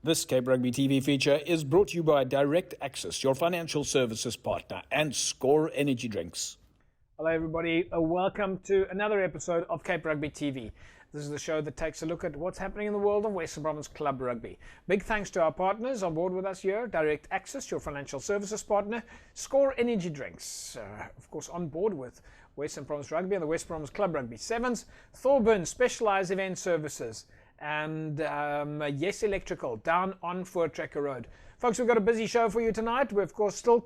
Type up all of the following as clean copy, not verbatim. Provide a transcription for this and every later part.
This Cape Rugby TV feature is brought to you by Direct Access, your financial services partner, and Score Energy Drinks. Hello everybody, welcome to another episode of Cape Rugby TV. This is the show that takes a look at what's happening in the world of Western Province Club Rugby. Big thanks to our partners on board with us here, Direct Access, your financial services partner, Score Energy Drinks, of course on board with Western Province Rugby and the Western Province Club Rugby Sevens, Thorburn Specialised Event Services, and Yes Electrical down on Voortrekker Road. Folks, we've got a busy show for you tonight. We're of course still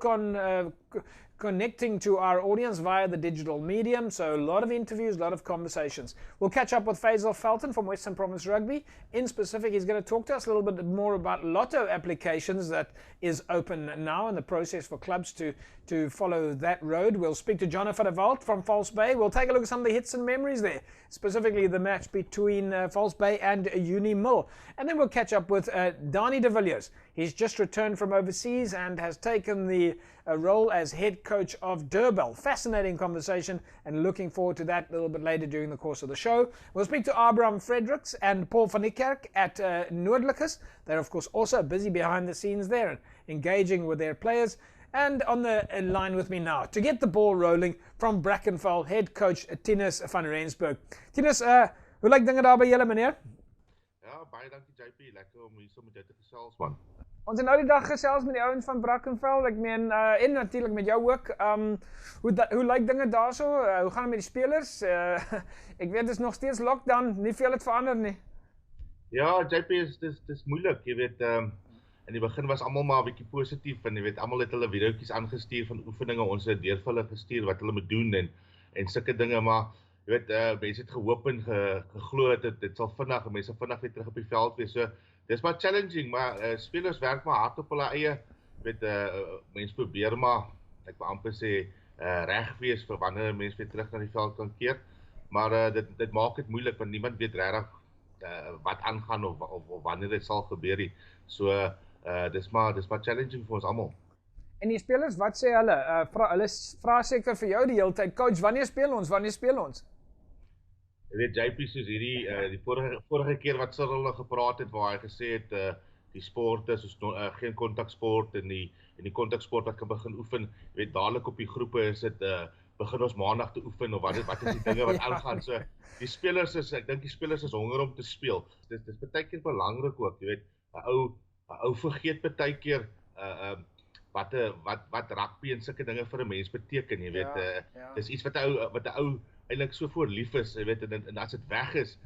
connecting to our audience via the digital medium, so a lot of interviews, a lot of conversations. We'll catch up with Faisal Felton from Western Province Rugby. In specific, he's going to talk to us a little bit more about lotto applications that is open now and the process for clubs to follow that road. We'll speak to Jonathan de Walt from False Bay. We'll take a look at some of the hits and memories there, specifically the match between False Bay and Uni Mill. And then we'll catch up with Dani de Villiers. He's just returned from overseas and has taken the role as head coach of Durbel. Fascinating conversation, and looking forward to that a little bit later during the course of the show. We'll speak to Abraham Fredericks and Paul van Niekerk at Noordlikes. They're of course also busy behind the scenes there and engaging with their players. And on the line with me now to get the ball rolling from Brackenfell, head coach Tinus van Rensburg. Tinus, hoe lyk dinge daar by julle, meneer? Ja, baie dankie JP, lekker om hier so met jou te gesels man. Ons het nou die dag gesels met die ouens van Brackenfell, ek meen en natuurlik met jou ook. Hoe lyk dinge daarso? Hoe gaan dit met die spelers? Ek weet dit is nog steeds lockdown, nie veel het verander nie. Ja, JP dis moeilik, jy weet, in die begin was almal maar 'n bietjie positief en jy weet almal het hulle videoetjies aangestuur van oefeninge, ons het deur vir hulle gestuur wat hulle moet doen en sulke dinge, maar jy weet mense het gehoop en geglo dit sal vinnig, mense vinnig weer terug op die veld wees. So dis maar challenging, maar spelers werk maar hard op hulle eie. Jy weet mense probeer maar, ek wil amper sê reg wees vir wanneer mense weer terug na die veld kan keer. Maar dit maak dit moeilik want niemand weet regtig wat aangaan of wanneer dit sal gebeur nie. So dis maar challenging vir ons almal. En die spelers, wat sê hulle? Hulle vra seker vir jou die hele tyd, coach, wanneer speel ons? Wanneer speel ons? Jy weet JP, soos die vorige keer wat Cyril gepraat het waar hy gesê het die sporte soos geen kontaksport en die kontaksport wat kan begin oefen, jy weet dadelik op die groepe is dit begin ons maandag te oefen of wat is die dinge wat aangaan. So die spelers ek dink die spelers is honger om te speel. Dis baie keer belangrik ook, jy weet 'n ou vergeet baie keer wat rugby en sulke dinge vir 'n mens beteken, jy weet dis iets wat 'n ou eintlik so voor lief is, jy weet en as dit weg is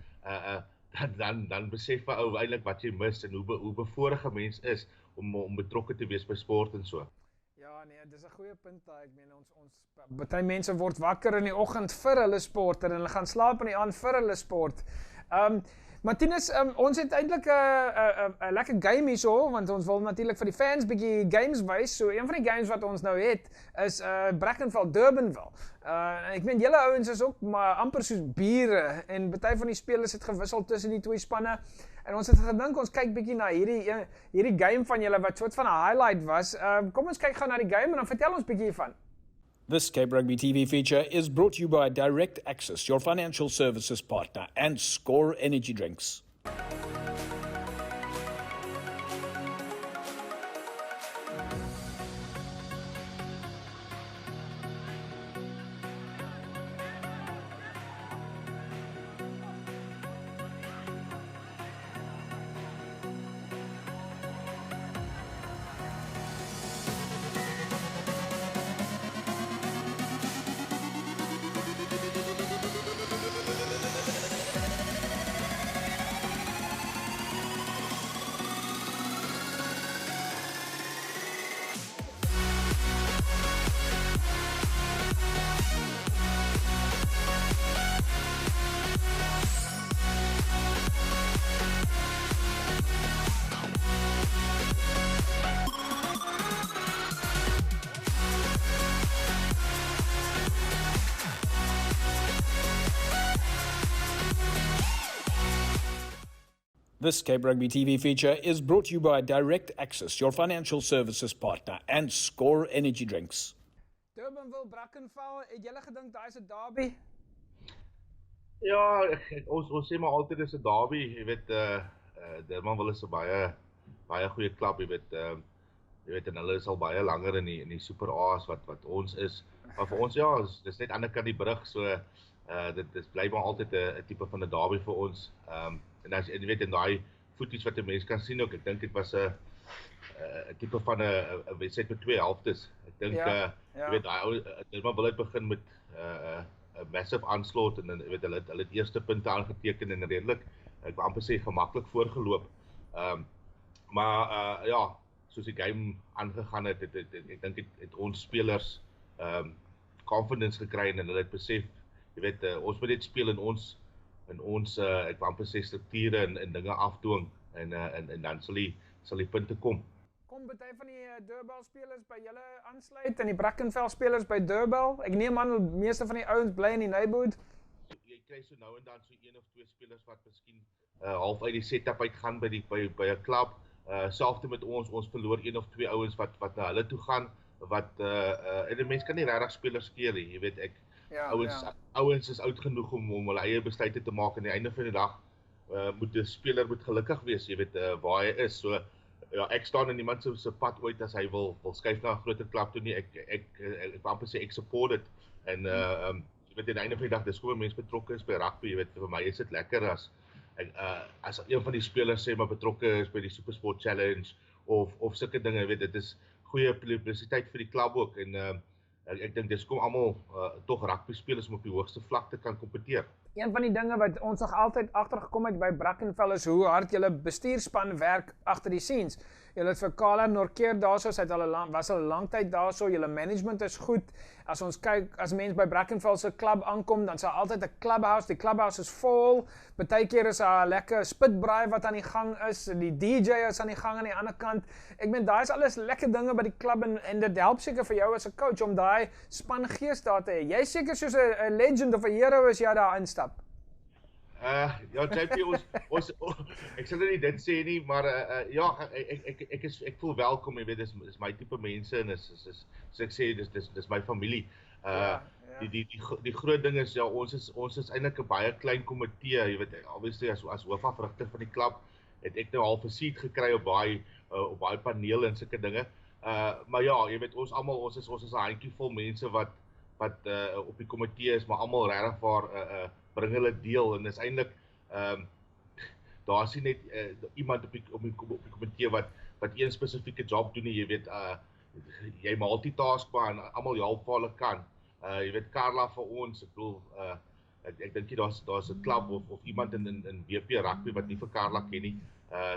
dan besef 'n ou eintlik wat jy mis en hoe bevoorreg 'n mens is om betrokke te wees by sport en so. Ja nee, dis 'n goeie punt daai. Ek meen ons baie mense word wakker in die oggend vir hulle sport en hulle gaan slaap in die aand vir hulle sport. Martinus, ons het eintlik 'n lekker game hierso, want ons wil natuurlik vir die fans bietjie games wys. So een van die games wat ons nou het is Brackenfell Durbanville. Ek meen julle ouens is ook maar amper soos bure en baie van die spelers het gewissel tussen die twee spanne. En ons het gedink ons kyk bietjie na hierdie game van julle wat soort van 'n highlight was. Kom ons kyk gou na die game en dan vertel ons bietjie hiervan. This Cape Rugby TV feature is brought to you by Direct Access, your financial services partner, and Score Energy Drinks. This Cape Rugby TV feature is brought to you by Direct Access, your financial services partner, and Score Energy Drinks. Durbanville, Brackenfell, het julle gedink daar is 'n derby? Ja, ons sê maar altyd dis 'n derby, jy weet, Durbanville is 'n baie goeie klub, jy weet en hulle is al baie langer in die Super A's wat ons is. Maar vir ons ja, dis net ander kant die brug, so dit bly maar altyd 'n tipe van 'n derby vir ons. En as jy weet in daai footage wat 'n mens kan sien ook, ek dink dit was 'n tipe van 'n wedstryd met twee helftes. Ek dink jy weet daai wil begin met 'n massive aanslag en dan jy weet hulle het eerste punte aangeteken en redelik ek wil amper sê gemaklik voorgeloop. Maar ja, soos die game aangegaan het, ek dink het ons spelers confidence gekry en hulle het besef, jy weet ons moet net speel in ons ek wil amper sê strukture en dinge afdwing en dan sal die punte kom. Kom baie van die Deurbel spelers by julle aansluit en die Brackenfell spelers by Deurbel. Ek neem aan die meeste van die ouens bly in die neighborhood. Jy kry so nou en dan so een of twee spelers wat miskien half uit die setup uitgaan by 'n klub. Selfs met ons verloor een of twee ouens wat na hulle toe gaan en die mens kan nie regtig spelers keer nie. Jy weet ouens is oud genoeg om hulle eie besluite te maak aan die einde van die dag. Moet 'n speler gelukkig wees, jy weet waar hy is. So ja, ek staan in iemand se pad ooit as hy wil skuif na 'n groter klub toe nie. Ek wil amper sê ek support dit. En jy weet aan die einde van die dag dis hoe mense betrokke is by rugby, jy weet vir my is dit lekker as een van die spelers sê maar betrokke is by die Supersport Challenge of sulke dinge, jy weet dit is goeie publisiteit vir die klub ook en ek dink dis kom almal tog rugby spelers om op die hoogste vlak te kan kompeteer. Een van die dinge wat ons nog altyd agtergekom het by Brackenfell is hoe hard julle bestuurspan werk agter die scenes. Julle het vir Kala Norkeer daarso, sy was al 'n lang tyd daarso, julle management is goed. As ons kyk, as mense by Brackenfell se klub aankom, dan is daar altyd 'n clubhouse. Die clubhouse is vol. Partykeer is daar 'n lekker spitbraai wat aan die gang is. Die DJ is aan die gang aan die ander kant. Ek meen daai is alles lekker dinge by die klub en dit help seker vir jou as 'n coach om daai spangees daar te hê. Jy seker soos 'n legend of 'n hero as jy daar instap. Ja, JP, ek sal nie dit sê nie, maar ja, ek voel welkom, jy weet, dis my tipe mense en soos ek sê, dis my familie. Die groot ding is, ja, ons is eintlik 'n baie klein komitee, jy weet, obviously as hoofafrigter van die klub, het ek nou half 'n seat gekry op baie panele en sulke dinge. Maar ja, jy weet, ons is 'n handjievol mense wat op die komitee is, maar almal regtig waar bring hulle deel en is eintlik daar is nie net iemand op die komitee wat een spesifieke job doen nie, jy weet jy multitaskbaar en almal help waar hulle kan. Jy weet Carla vir ons, ek bedoel ek dink daar's 'n klub of iemand in WP rugby wat nie vir Carla ken nie.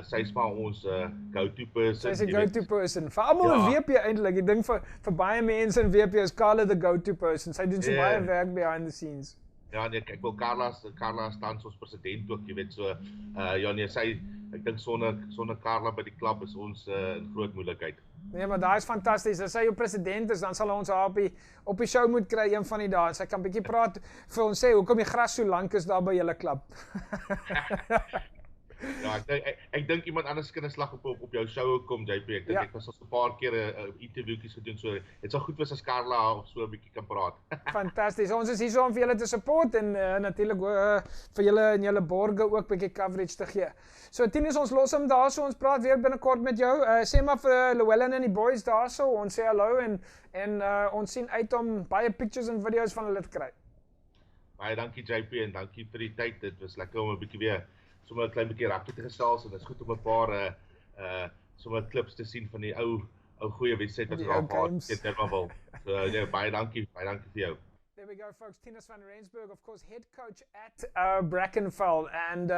Sy is maar ons go-to person. Sy's 'n go-to person. Vir almal in WP eintlik. Ek dink vir baie mense in WP is Carla the go-to person. Sy doen so baie werk behind the scenes. Ja nee, ek wil Carla staan soos president ook, jy weet so ja nee, ek dink sonder Carla by die klub is ons in groot moeilikheid. Nee, maar daai is fantasties. As sy jou president is, dan sal ons haar op die show moet kry een van die dae. Sy kan 'n bietjie praat vir ons sê hoekom die gras so lank is daar by julle klub. Ja, ek dink iemand anders kan 'n slag op jou show kom, JP. Ek dink ek was al so 'n paar keer 'n interviewtjies gedoen, so dit sal goed wees as Carla of so 'n bietjie kan praat. Fantasties. Ons is hier om vir julle te support en natuurlik vir julle en julle borge ook 'n bietjie coverage te gee. So Tinus, ons los hom daarso. Ons praat weer binnekort met jou. Sê maar vir Llewellyn en die boys daarso. Ons sê hallo en ons sien uit om baie pictures en video's van hulle te kry. Baie dankie JP en dankie vir die tyd. Dit was lekker om 'n bietjie weer sommer 'n klein bietjie rugby te gesels en dit is goed om 'n paar sommer klips te sien van die ou goeie wedstryd wat ons al gehad het in Durbanville. So nee, baie dankie vir jou. There we go, folks. Tinus van Rensburg, of course, head coach at Brackenfell. And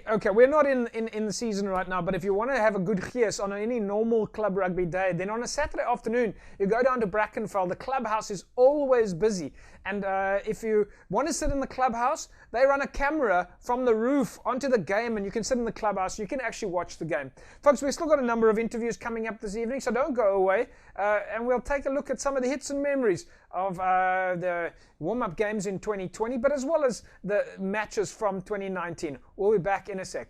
okay, we're not in the season right now, but if you want to have a good gees on any normal club rugby day, then on a Saturday afternoon, you go down to Brackenfell. The clubhouse is always busy. And if you want to sit in the clubhouse, they run a camera from the roof onto the game, and you can sit in the clubhouse. You can actually watch the game. Folks, we've still got a number of interviews coming up this evening, so don't go away. And we'll take a look at some of the hits and memories of the warm-up games in 2020, but as well as the matches from 2019. We'll be back in a sec.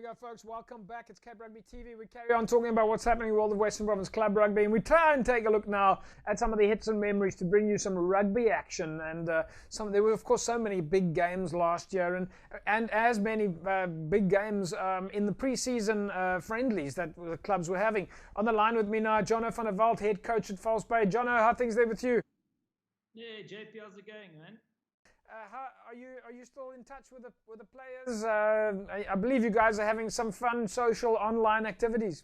go, folks. Welcome back. It's Cape Rugby TV. We carry on talking about what's happening in the world of Western Province Club Rugby, and we try and take a look now at some of the hits and memories to bring you some rugby action. And there were, of course, so many big games last year, and as many big games in the pre-season friendlies that the clubs were having. On the line with me now, Jono van der Walt, head coach at False Bay. Jono, how are things there with you? Yeah, JP, how's it going, man? Are you still in touch with the players? I believe you guys are having some fun social online activities.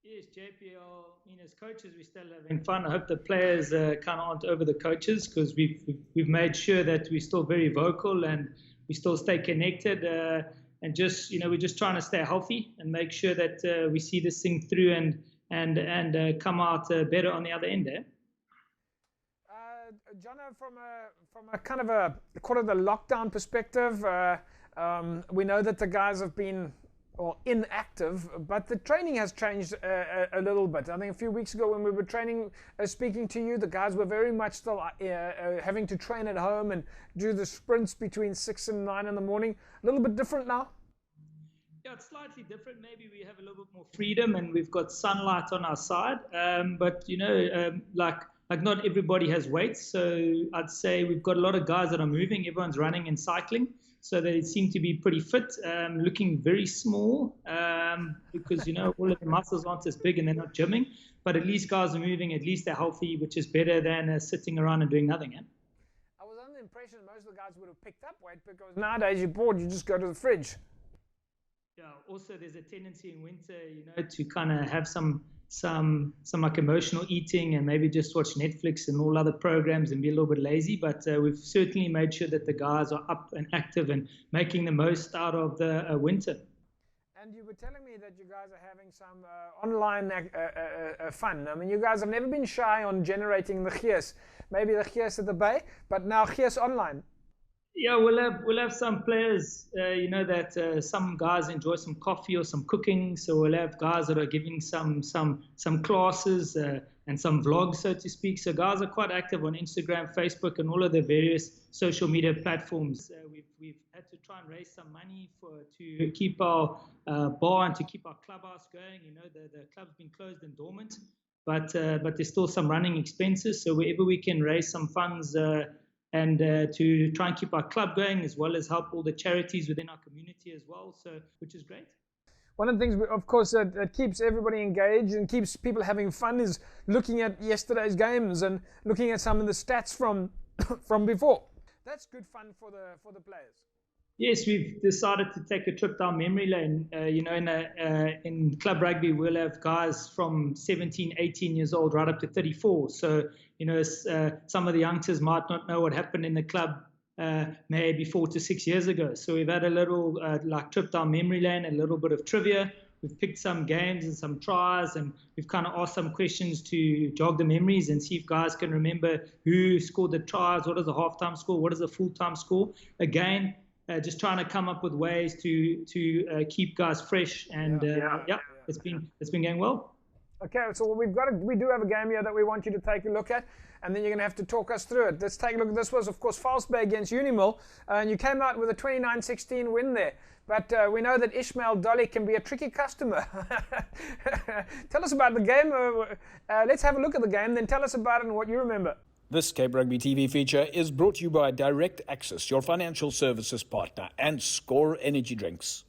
Yes, JP. As coaches, we're still having fun. I hope the players kind of aren't over the coaches, because we've made sure that we're still very vocal and we still stay connected. And just we're just trying to stay healthy and make sure that we see this thing through and come out better on the other end. Jono, from a kind of a call it a lockdown perspective, we know that the guys have been inactive, but the training has changed a little bit. I think a few weeks ago when we were training, speaking to you, the guys were very much still having to train at home and do the sprints between 6 and 9 in the morning. A little bit different now? Yeah, it's slightly different. Maybe we have a little bit more freedom and we've got sunlight on our side. But like not everybody has weights, so I'd say we've got a lot of guys that are moving. Everyone's running and cycling, so they seem to be pretty fit, looking very small because all of the muscles aren't as big and they're not gymming. But at least guys are moving, at least they're healthy, which is better than sitting around and doing nothing. I was under the impression most of the guys would have picked up weight, because nowadays you're bored, you just go to the fridge. Yeah. Also, there's a tendency in winter, to kind of have some like emotional eating and maybe just watch Netflix and all other programs and be a little bit lazy. But we've certainly made sure that the guys are up and active and making the most out of the winter. And you were telling me that you guys are having some online fun. I mean, you guys have never been shy on generating the gears. Maybe the gears at the Bay, but now gears online. Yeah, we'll have some players, that some guys enjoy some coffee or some cooking. So we'll have guys that are giving some classes and some vlogs, so to speak. So guys are quite active on Instagram, Facebook, and all of the various social media platforms. We've had to try and raise some money to keep our bar and to keep our clubhouse going. The club's been closed and dormant, but there's still some running expenses. So wherever we can raise some funds. And to try and keep our club going, as well as help all the charities within our community as well, which is great. One of the things, of course, that keeps everybody engaged and keeps people having fun is looking at yesterday's games and looking at some of the stats from before. That's good fun for the players. Yes, we've decided to take a trip down memory lane. In club rugby, we'll have guys from 17, 18 years old right up to 34. So, some of the youngsters might not know what happened in the club maybe 4 to 6 years ago. So we've had a little trip down memory lane, a little bit of trivia. We've picked some games and some tries, and we've kind of asked some questions to jog the memories and see if guys can remember who scored the tries, what is the halftime score, what is the full-time score. Again, just trying to come up with ways to keep guys fresh, and it's been going well. Okay, so we do have a game here that we want you to take a look at, and then you're going to have to talk us through it. Let's take a look. This was, of course, False Bay against Unimil, and you came out with a 29-16 win there. But we know that Ishmael Dolly can be a tricky customer. Tell us about the game. Let's have a look at the game, then tell us about it and what you remember. This Cape Rugby TV feature is brought to you by Direct Access, your financial services partner, and Score Energy Drinks.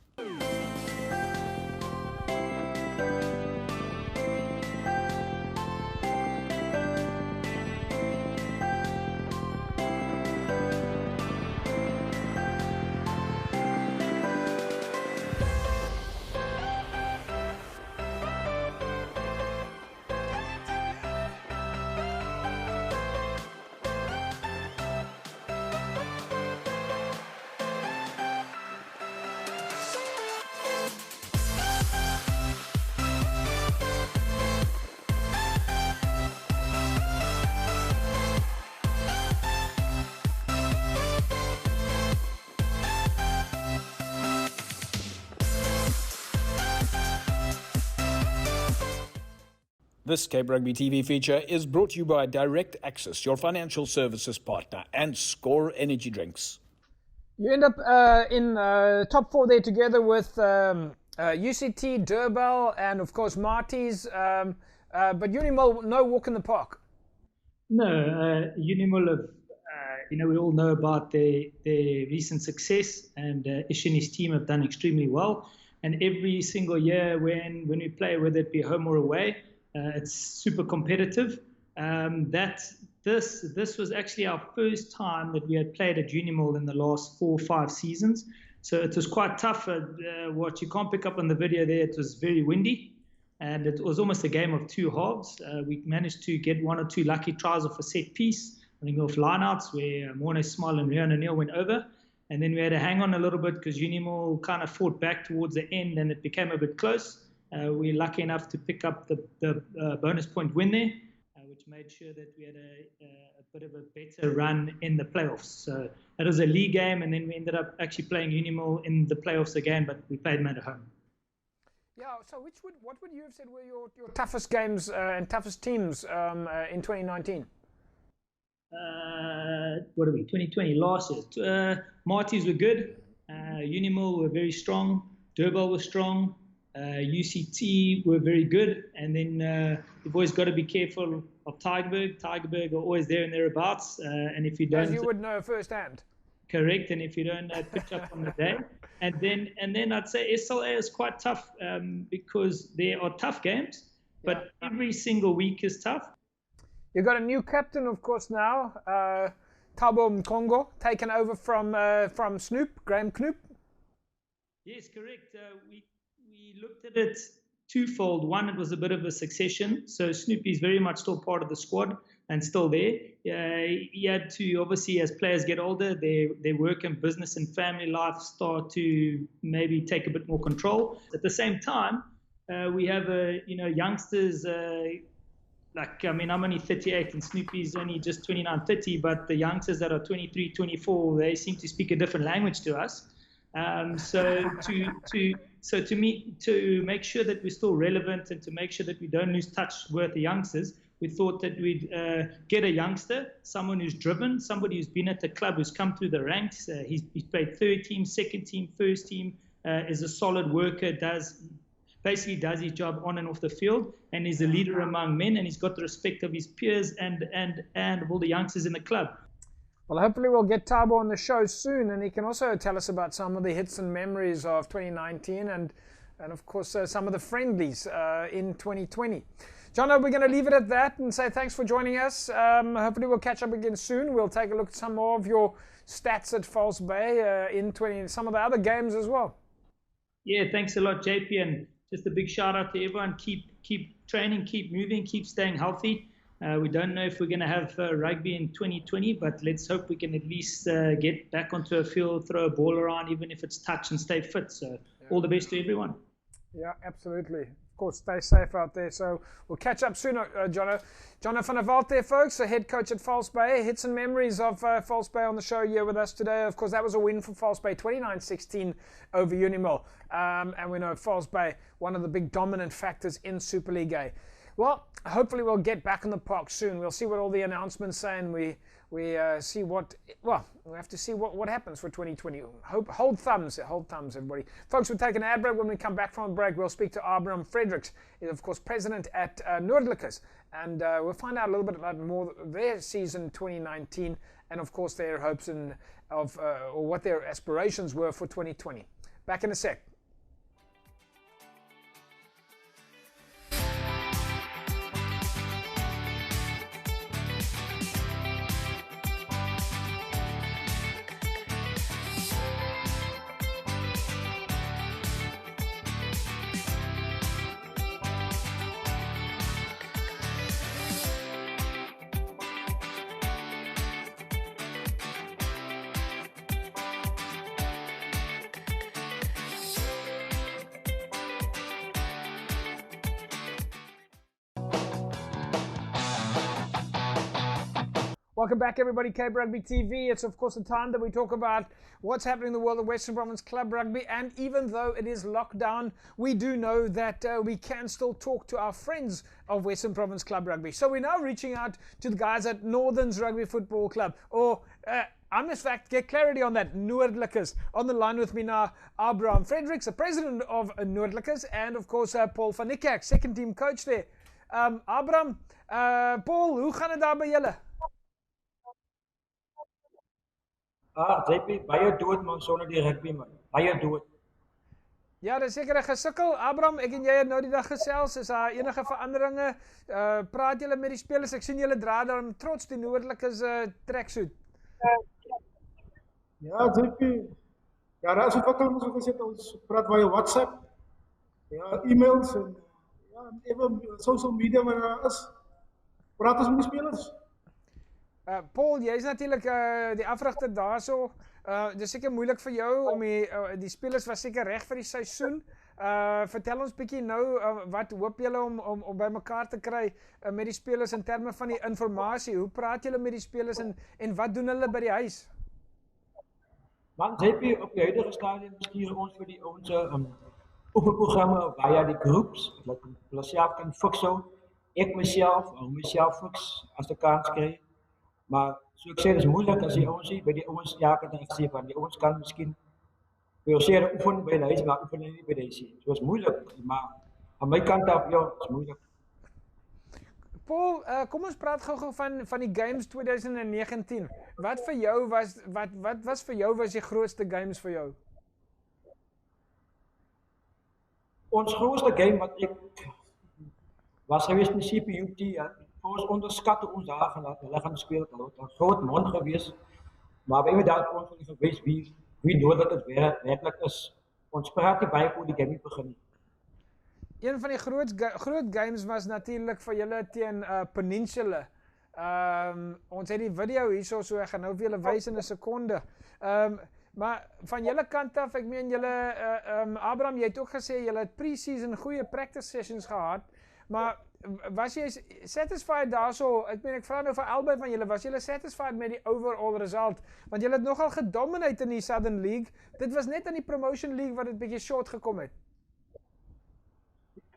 This Cape Rugby TV feature is brought to you by Direct Access, your financial services partner, and Score Energy Drinks. You end up in top 4 there together with UCT, Durbell, and of course Marty's. But Unimol, no walk in the park. No, Unimol have, we all know about their recent success, and Ish and his team have done extremely well. And every single year when we play, whether it be home or away, it's super competitive. This was actually our first time that we had played at Unimall in the last 4 or 5 seasons. So it was quite tough. What you can't pick up on the video there, it was very windy. And it was almost a game of 2 halves. We managed to get 1 or 2 lucky tries off a set piece, I think off lineouts where Morne Smile and Rian O'Neill went over. And then we had to hang on a little bit because Unimall kind of fought back towards the end and it became a bit close. We were lucky enough to pick up the bonus point win there, which made sure that we had a bit of a better run in the playoffs. So that was a league game, and then we ended up actually playing Unimall in the playoffs again, but we played them at home. Yeah, so what would you have said were your toughest games and toughest teams in 2019? What are we, 2020, last year? Marty's were good. Unimall were very strong. Durbell was strong. UCT were very good. And then you've always got to be careful of Tygerberg. Tygerberg are always there and thereabouts. And if you don't... As you would know firsthand. Correct, and if you don't pitch up on the day. And then I'd say SLA is quite tough because there are tough games, but every single week is tough. You've got a new captain, of course, now, Thabo Mkongo, taken over from Snoop, Graham Knoop. Yes, correct. We looked at it twofold. One, it was a bit of a succession. So Snoopy is very much still part of the squad and still there. He had to, obviously, as players get older, their work and business and family life start to maybe take a bit more control. At the same time, we have, youngsters. I'm only 38 and Snoopy's only just 29, 30, but the youngsters that are 23, 24, they seem to speak a different language to us. So to make sure that we're still relevant and to make sure that we don't lose touch with the youngsters, we thought that we'd get a youngster, someone who's driven, somebody who's been at the club, who's come through the ranks. He's played third team, second team, first team, is a solid worker, basically does his job on and off the field, and is a leader among men, and he's got the respect of his peers and of all the youngsters in the club. Well, hopefully we'll get Thabo on the show soon, and he can also tell us about some of the hits and memories of 2019 and of course some of the friendlies in 2020. Jono, we're going to leave it at that and say thanks for joining us. Hopefully we'll catch up again soon. We'll take a look at some more of your stats at False Bay in some of the other games as well. Yeah, thanks a lot, JP, and just a big shout out to everyone. Keep training, keep moving, keep staying healthy. We don't know if we're going to have rugby in 2020, but let's hope we can at least get back onto a field, throw a ball around, even if it's touch, and stay fit. So all the best to everyone. Yeah, absolutely. Of course, stay safe out there. So we'll catch up soon, Jono. Jono van der Walt there, folks, the head coach at False Bay. Hits and memories of False Bay on the show here with us today. Of course, that was a win for False Bay, 29-16 over Unimall. And we know False Bay, one of the big dominant factors in Super League A. Well, hopefully we'll get back in the park soon. We'll see what all the announcements say, and we see what, well, we have to see what happens for 2020. Hold thumbs, everybody. Folks, we'll take an ad break. When we come back from a break, we'll speak to Abraham Fredericks, of course, president at Noordlikers, and we'll find out a little bit about more their season 2019, and of course their hopes or what their aspirations were for 2020. Back in a sec. Welcome back, everybody. Cape Rugby TV. It's, of course, the time that we talk about what's happening in the world of Western Province Club Rugby. And even though it is lockdown, we do know that we can still talk to our friends of Western Province Club Rugby. So we're now reaching out to the guys at Northerns Rugby Football Club, or I must fact get clarity on that. Noordlikers. On the line with me now, Abraham Fredericks, the president of Noordlikers, and of course Paul van Niekerk, second team coach there. Abraham, Paul, hoe gaan het daar by julle? JP, baie dood man sonder die rugby man. Baie dood. Ja, dis seker 'n gesukkel. Abraham, ek en jy het nou die dag gesels. Is daar enige veranderinge? Praat julle met die spelers? Ek sien julle dra dan trots die Noordlikers tracksuit. Ja, JP. Ja, daar is ontwikkeling soos gesê, ons praat via WhatsApp. Ja, e-mails en ja, even social media maar daar is. Praat ons met die spelers. Paul, jy is natuurlik die afrigter daarso. Dis seker moeilik vir jou om die spelers was seker reg vir die seisoen. Vertel ons bietjie nou wat hoop julle om by mekaar te kry met die spelers in terme van die inligting. Hoe praat julle met die spelers en wat doen hulle by die huis? Man, JP, op die huidige stadium stuur ons vir die ons oefenprogramme via die groeps. Dat hulle self kan fixou. Ek myself fix as die kans kry. Maar so ek sê, dit is moeilik as die ouens by die ouens kan gesê van die ouens kan miskien vir sê oefen by die huis, maar oefen nie by die huis. So is moeilik, maar aan my kant af, ja, is moeilik. Paul, kom ons praat gou-gou van die games 2019. Wat vir jou was die grootste games vir jou? Ons grootste game wat ek was geweest in CPUT, ja. Ons onderskat ons daar gaan speel, het 'n groot mond gewees, maar by daar ons nie gewys wie nodig dit werklik is. Ons praat nie baie oor die game begin. Een van die groot games was natuurlik vir julle teen Peninsula. Ons het die video hierso, so ek gaan nou vir julle wys in 'n sekonde. Maar van julle kant af, ek meen julle Abraham, jy het ook gesê julle het pre-season goeie practice sessions gehad, maar was jy satisfied daarso? Ek meen ek vra nou vir albei van julle, was julle satisfied met die overall result? Want julle het nogal gedominate in die Southern League. Dit was net in die Promotion League wat dit bietjie short gekom het.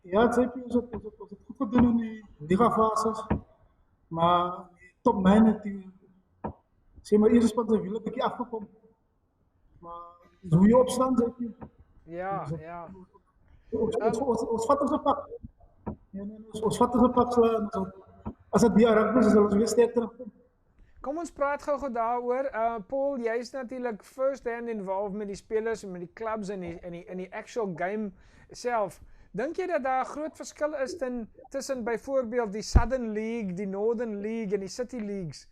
Ja, JP, ons het goed gedoen in die liga fases. Maar top 9 het die sê maar eerste span se wiele 'n bietjie afgekom. Maar dis hoe jy opstaan, JP. Ja. Ons vat ons op pak. Ons vat ons op pak as dit die rugby is, ons weer sterk terugkom. Kom ons praat gou-gou daaroor. Paul, jy is natuurlik first hand involved met die spelers en met die clubs en die actual game self. Dink jy dat daar 'n groot verskil is tussen byvoorbeeld die Southern League, die Northern League en die City Leagues?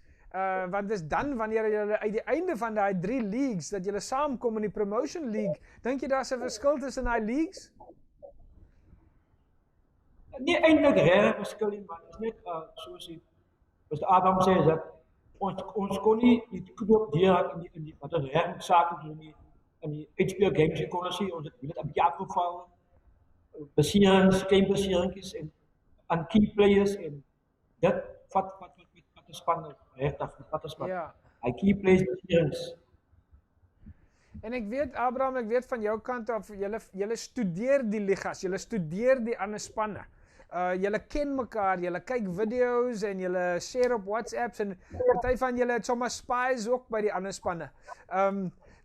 Want dis dan wanneer julle uit die einde van daai 3 leagues dat julle saamkom in die Promotion League, dink jy daar's 'n verskil tussen daai leagues? Nie eintlik regtig verskil nie, maar dit is net soos die Adam sê, is dat ons kon nie die knoop deur in die wat is reg saak in die HPL games kon ons sien, ons het dit 'n bietjie afgeval. Beserings, klein beseringkies en aan key players en dit vat die span regtig, vat die span. Ja. Hy key players beserings. En ek weet Abraham, van jou kant af, julle studeer die ligas, julle studeer die ander spanne. Julle ken mekaar, julle kyk video's en julle share op WhatsApps en party van julle het sommer spies ook by die ander spanne.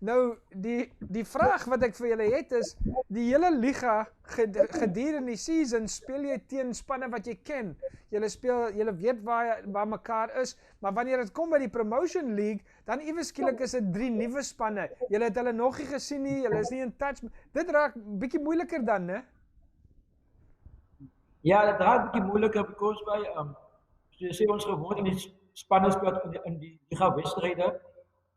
Nou, die vraag wat ek vir julle het is, die hele liga gedurende die season speel jy teen spanne wat jy ken. Julle weet waar mekaar is, maar wanneer dit kom by die Promotion League, dan iewes skielik is dit 3 nuwe spanne. Julle het hulle nog nie gesien nie, julle is nie in touch. Dit raak bietjie moeiliker dan, né? Ja, dit raak bietjie moeiliker because by so jy sê ons gewoond in die spanne speel in die liga wedstryde.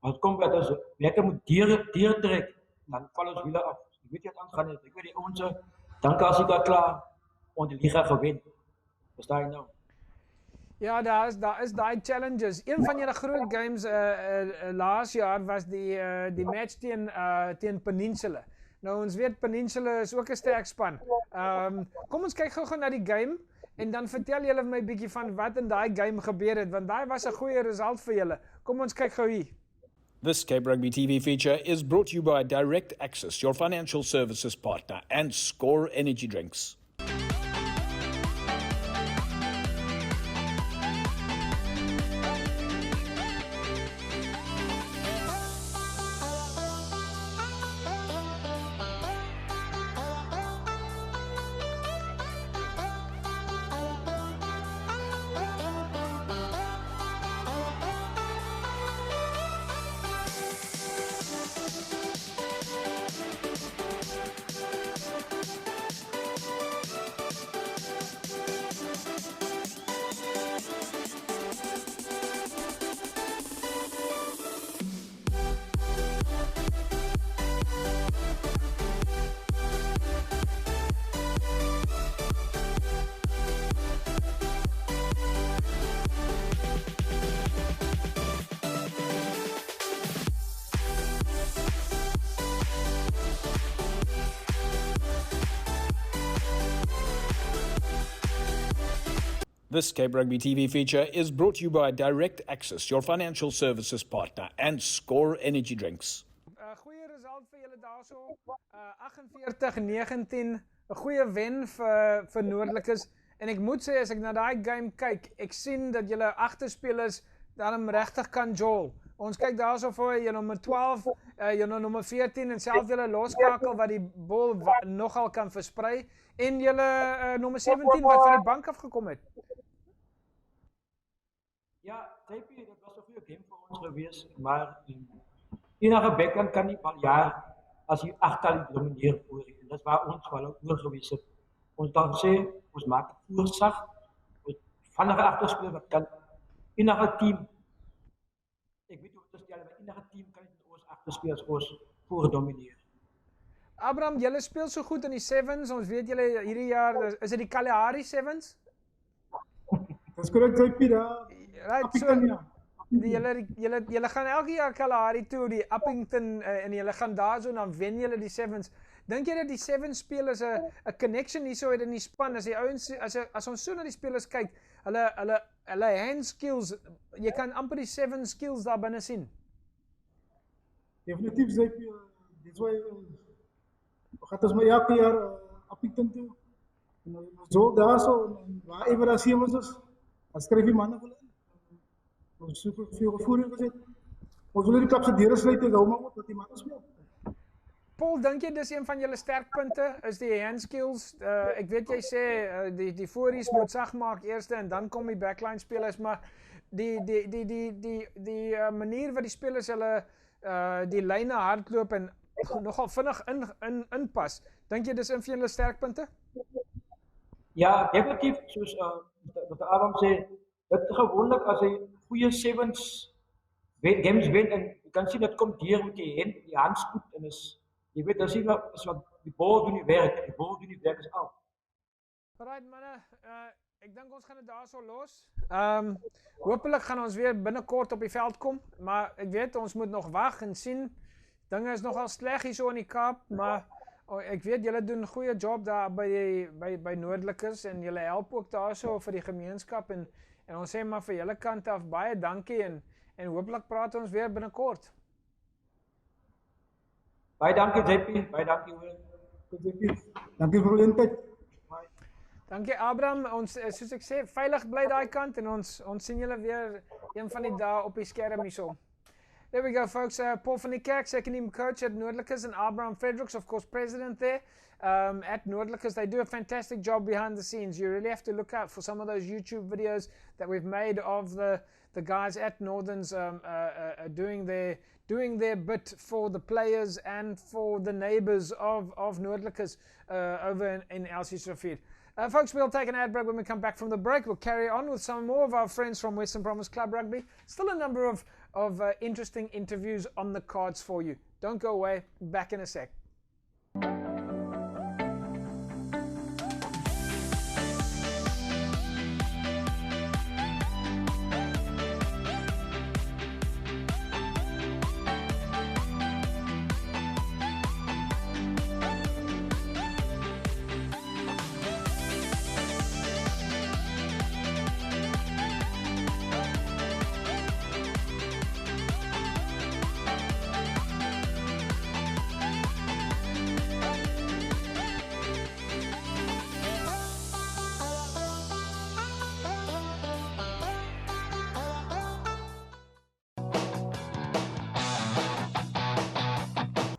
Als kom bij ons lekker moet dieren trek, dan vallen ons wielen af. Ik weet wat aangaan is. Ik weet die onze, dan kan ik klaar om de liga gewinnen. Verstaan je nou? Ja, daar is die challenges. Een van jullie groot games laas jaar was die match teen Peninsula. Nou ons weet Peninsula is ook 'n sterk span. Kom ons kyk gou-gou na die game en dan vertel julle my 'n bietjie van wat in daai game gebeur het, want daai was 'n goeie result vir julle. Kom ons kyk gou hier. This Cape Rugby TV feature is brought to you by Direct Access, your financial services partner, and Score Energy Drinks. This Cape Rugby TV feature is brought to you by Direct Access, your financial services partner, and Score Energy Drinks. Goeie result vir julle daarso. 48-19. 'n Goeie wen vir Noordlikes. En ek moet sê as ek na daai game kyk, ek sien dat julle agterspelers daarom regtig kan jol. Ons kyk daarso vir julle nommer 12, julle nommer 14 en selfs julle loskakel wat die bal nogal kan versprei en julle nommer 17 wat van die bank af gekom het. Ja, JP, dit was 'n goeie game vir ons gewees, maar enige backhand kan nie bal jaar as jy agter domineer voor. En dis waar ons wel oor gewees het. Ons dan sê ons maak voorsag met vinnige agterspelers wat kan enige team. Ek weet hoe dit stel, maar enige team kan dit ons agterspelers ons voor domineer. Abraham, julle speel so goed in die sevens. Ons weet julle hierdie jaar is dit die Kalahari Sevens? Dis korrek, JP daar. Right, so julle gaan elke jaar Kalahari toe, die Uppington en julle gaan daar so en dan wen julle die sevens. Dink jy dat die sevens spelers 'n connection hierso het in die span as die ouens as ons so na die spelers kyk, hulle hand skills, jy kan amper die seven skills daar binne sien. Definitief JP, dis why gaan ons maar elke jaar Appington toe. En zo daarso en waar ever daar sevens is, dan skryf die manne hulle. Ons super veel gevoering gezet. Ons wil die klap se deure sluit en hou maar op dat die manne speel. Paul, dink jy dis een van julle sterkpunte is die hand skills? Ek weet jy sê die voorries moet sag maak eers en dan kom die backline spelers, maar die manier wat die spelers hulle die lyne hardloop en nogal vinnig inpas. Dink jy dis een van julle sterkpunte? Ja, definitief soos wat Abraham sê, dit gewoonlik as hy goeie sevens games wen en jy kan sien dit kom deur met die handspoed en is jy weet as jy wat die bal doen die werk is al. Alright manne, ek dink ons gaan dit daarso los. Hopelik gaan ons weer binnekort op die veld kom, maar ek weet ons moet nog wag en sien. Dinge is nogal sleg hier so in die Kaap, maar ek weet julle doen 'n goeie job daar by Noordlikes en julle help ook daarso vir die gemeenskap en ons sê maar vir julle kant af baie dankie en hopelik praat ons weer binnekort. Baie dankie JP, baie dankie hoor. Dankie vir die tyd. Dankie Abraham, ons soos ek sê, veilig bly daai kant en ons sien julle weer een van die dae op die skerm hierso. There we go folks, Paul van die Kerk, second team coach at Noordlikes and Abraham Fredericks, of course president there at Noordlikes. They do a fantastic job behind the scenes. You really have to look out for some of those YouTube videos that we've made of the guys at Northerns doing their bit for the players and for the neighbours of Noordlikes over in Elsie's. Folks, we'll take an ad break. When we come back from the break, we'll carry on with some more of our friends from Western Province Club Rugby. Still a number of interesting interviews on the cards for you. Don't go away. Back in a sec.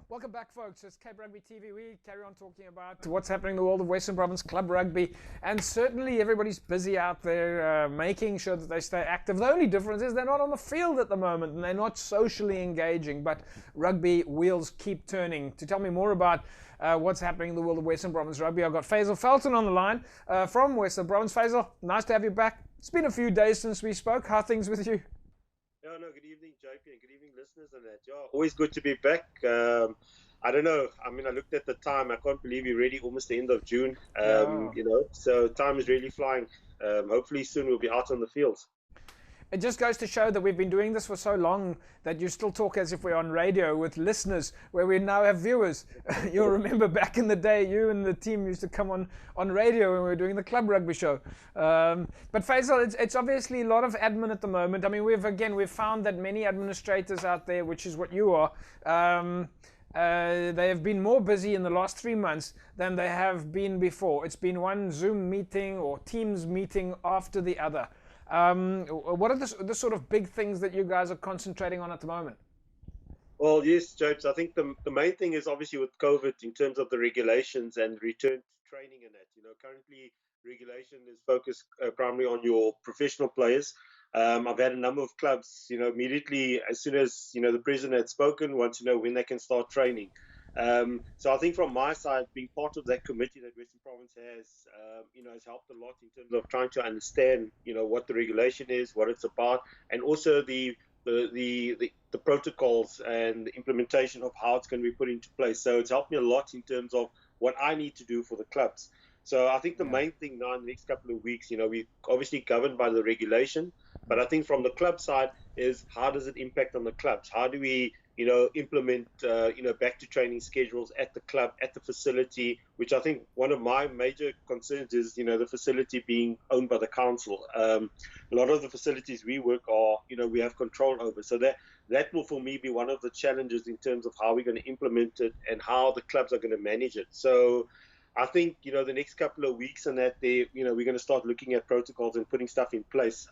Welcome back folks, it's Cape Rugby TV. We carry on talking about what's happening in the world of Western Province Club Rugby, and certainly everybody's busy out there making sure that they stay active. The only difference is they're not on the field at the moment and they're not socially engaging, but rugby wheels keep turning. To tell me more about what's happening in the world of Western Province Rugby, I've got Faisal Felton on the line from Western Province. Faisal, nice to have you back. It's been a few days since we spoke. How are things with you? Yeah, no, good evening, JP, and good evening, listeners, and that. Yeah, always good to be back. I don't know. I mean, I looked at the time. I can't believe we're already almost the end of June. You know, so time is really flying. Hopefully soon we'll be out on the fields. It just goes to show that we've been doing this for so long that you still talk as if we're on radio with listeners, where we now have viewers. You'll remember back in the day, you and the team used to come on radio when we were doing the Club Rugby show. But Faisal, it's obviously a lot of admin at the moment. I mean, we've found that many administrators out there, which is what you are, they have been more busy in the last 3 months than they have been before. It's been one Zoom meeting or Teams meeting after the other. What are the sort of big things that you guys are concentrating on at the moment? Well, yes, Jobs. I think the main thing is obviously with COVID in terms of the regulations and return to training and that. Currently regulation is focused primarily on your professional players. I've had a number of clubs, immediately as soon as, the president had spoken, want to know when they can start training. So I think from my side, being part of that committee that Western Province has helped a lot in terms of trying to understand, what the regulation is, what it's about, and also the protocols and the implementation of how it's going to be put into place. So it's helped me a lot in terms of what I need to do for the clubs. So I think the main thing now in the next couple of weeks, we're obviously governed by the regulation, but I think from the club side is how does it impact on the clubs? How do we, implement, back to training schedules at the club, at the facility, which I think one of my major concerns is, the facility being owned by the council. A lot of the facilities we work are, we have control over. So that will, for me, be one of the challenges in terms of how we're going to implement it and how the clubs are going to manage it. So I think, the next couple of weeks and that we're going to start looking at protocols and putting stuff in place.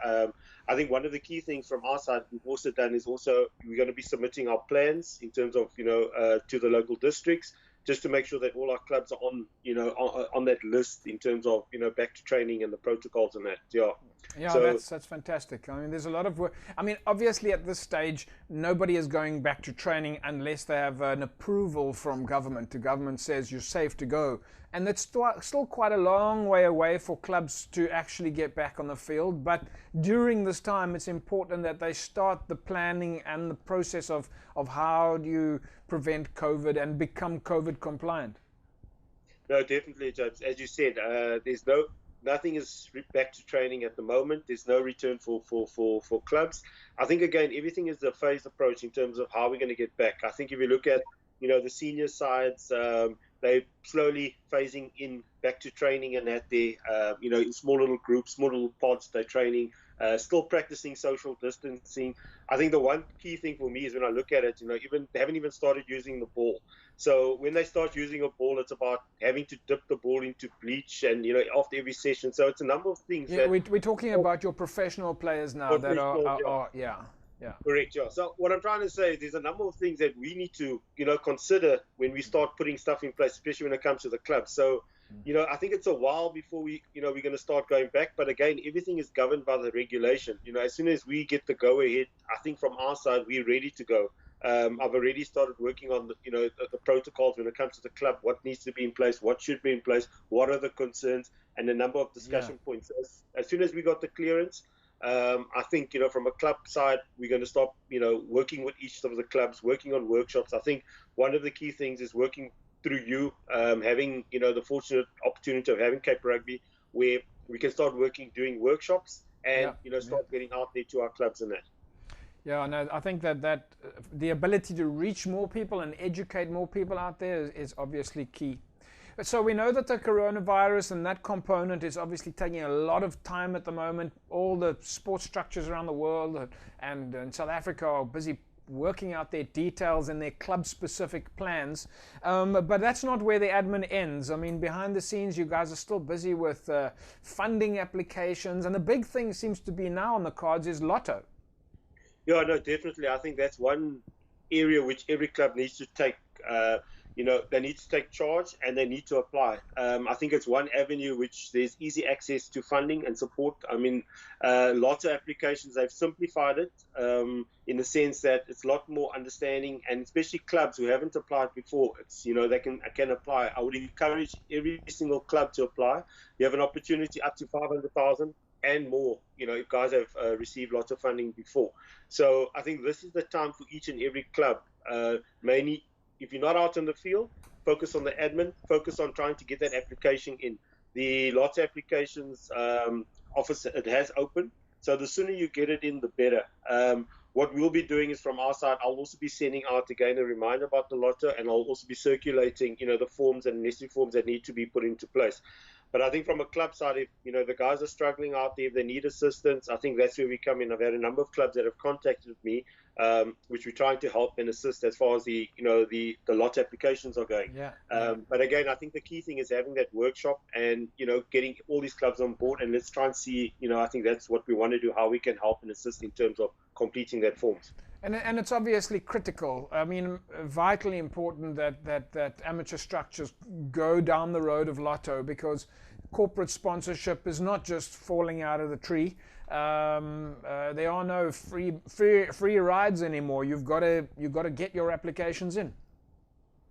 I think one of the key things from our side we've also done is also we're going to be submitting our plans in terms of, to the local districts, just to make sure that all our clubs are on that list in terms of, back to training and the protocols and that. Yeah, so, that's fantastic. I mean, there's a lot of work. I mean, obviously at this stage, nobody is going back to training unless they have an approval from government. The government says you're safe to go. And that's still quite a long way away for clubs to actually get back on the field. But during this time, it's important that they start the planning and the process of how do you prevent COVID and become COVID compliant. No, definitely, Judge. As you said, nothing is back to training at the moment. There's no return for clubs. I think, again, everything is a phased approach in terms of how we're going to get back. I think if you look at, the senior sides, they're slowly phasing in back to training and that they, in small little groups, small little pods, they're training, still practicing social distancing. I think the one key thing for me is when I look at it, they haven't even started using the ball. So when they start using a ball, it's about having to dip the ball into bleach and, after every session. So it's a number of things. Yeah, we're talking about your professional players now that are yeah. Correct, yeah. So what I'm trying to say is there's a number of things that we need to, consider when we start putting stuff in place, especially when it comes to the club. So, I think it's a while before we're going to start going back. But again, everything is governed by the regulation. As soon as we get the go ahead, I think from our side, we're ready to go. I've already started working on the protocols when it comes to the club, what needs to be in place, what should be in place, what are the concerns, and a number of discussion points. As soon as we got the clearance, I think, from a club side, we're going to start, working with each of the clubs, working on workshops. I think one of the key things is working through you, having, the fortunate opportunity of having Cape Rugby, where we can start doing workshops and, start getting out there to our clubs and that. Yeah, no, I think that the ability to reach more people and educate more people out there is obviously key. So we know that the coronavirus and that component is obviously taking a lot of time at the moment. All the sports structures around the world and in South Africa are busy working out their details and their club-specific plans. But that's not where the admin ends. I mean, behind the scenes, you guys are still busy with funding applications. And the big thing seems to be now on the cards is Lotto. Yeah, no, definitely. I think that's one area which every club needs to take they need to take charge and they need to apply. I think it's one avenue which there's easy access to funding and support. I mean, lots of applications, they've simplified it in the sense that it's a lot more understanding, and especially clubs who haven't applied before, it's, they can apply. I would encourage every single club to apply. You have an opportunity up to 500,000 and more, if guys have received lots of funding before. So I think this is the time for each and every club, mainly if you're not out in the field, focus on the admin, focus on trying to get that application in. The lots of applications office, it has opened. So the sooner you get it in, the better. What we'll be doing is from our side, I'll also be sending out again a reminder about the lotto, and I'll also be circulating, the forms and necessary forms that need to be put into place. But I think from a club side, if the guys are struggling out there, if they need assistance, I think that's where we come in. I've had a number of clubs that have contacted me, which we're trying to help and assist as far as the lot applications are going. But again, I think the key thing is having that workshop and getting all these clubs on board, and let's try and see. I think that's what we want to do, how we can help and assist in terms of completing that forms. And it's obviously critical. I mean, vitally important that amateur structures go down the road of lotto, because corporate sponsorship is not just falling out of the tree. There are no free rides anymore. You've got to get your applications in.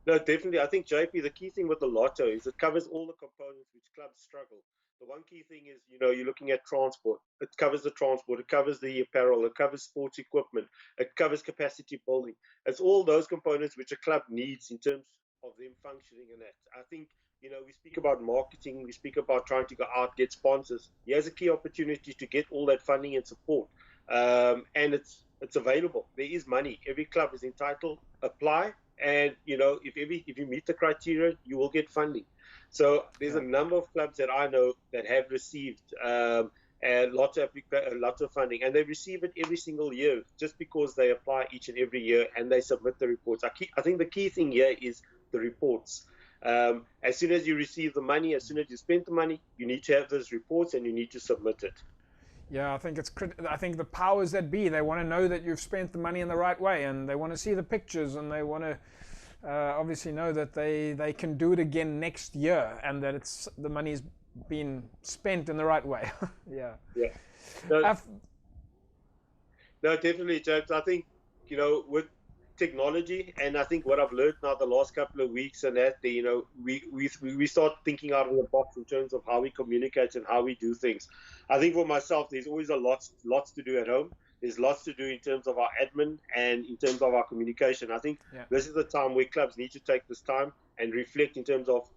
No, definitely. I think, JP, the key thing with the lotto is it covers all the components which clubs struggle. The one key thing is, you're looking at transport. It covers the transport. It covers the apparel. It covers sports equipment. It covers capacity building. It's all those components which a club needs in terms of them functioning in that. I think, we speak about marketing. We speak about trying to go out, get sponsors. Here's a key opportunity to get all that funding and support. And it's available. There is money. Every club is entitled. Apply. And, if you meet the criteria, you will get funding. So there's a number of clubs that I know that have received lots of funding, and they receive it every single year just because they apply each and every year and they submit the reports. I think the key thing here is the reports. As soon as you receive the money, as soon as you spend the money, you need to have those reports and you need to submit it. Yeah, I think I think the powers that be, they want to know that you've spent the money in the right way, and they want to see the pictures, and they want to obviously know that they can do it again next year, and that the money's been spent in the right way. Yeah. No, definitely, James. I think with technology, and I think what I've learned now the last couple of weeks, and that we start thinking out of the box in terms of how we communicate and how we do things. I think for myself, there's always lots to do at home. There's lots to do in terms of our admin and in terms of our communication. I think this is the time where clubs need to take this time and reflect in terms of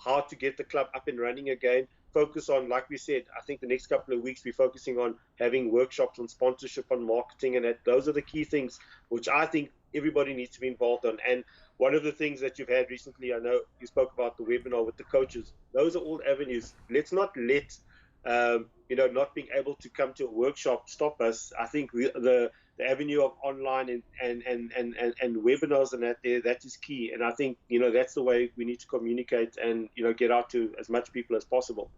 how to get the club up and running again. Focus on, like we said, I think the next couple of weeks we're focusing on having workshops on sponsorship, on marketing, and those are the key things which I think everybody needs to be involved on. And one of the things that you've had recently, I know you spoke about the webinar with the coaches. Those are all avenues. Let's not let not being able to come to a workshop stop us. I think the avenue of online and webinars and that is key. And I think that's the way we need to communicate and get out to as much people as possible.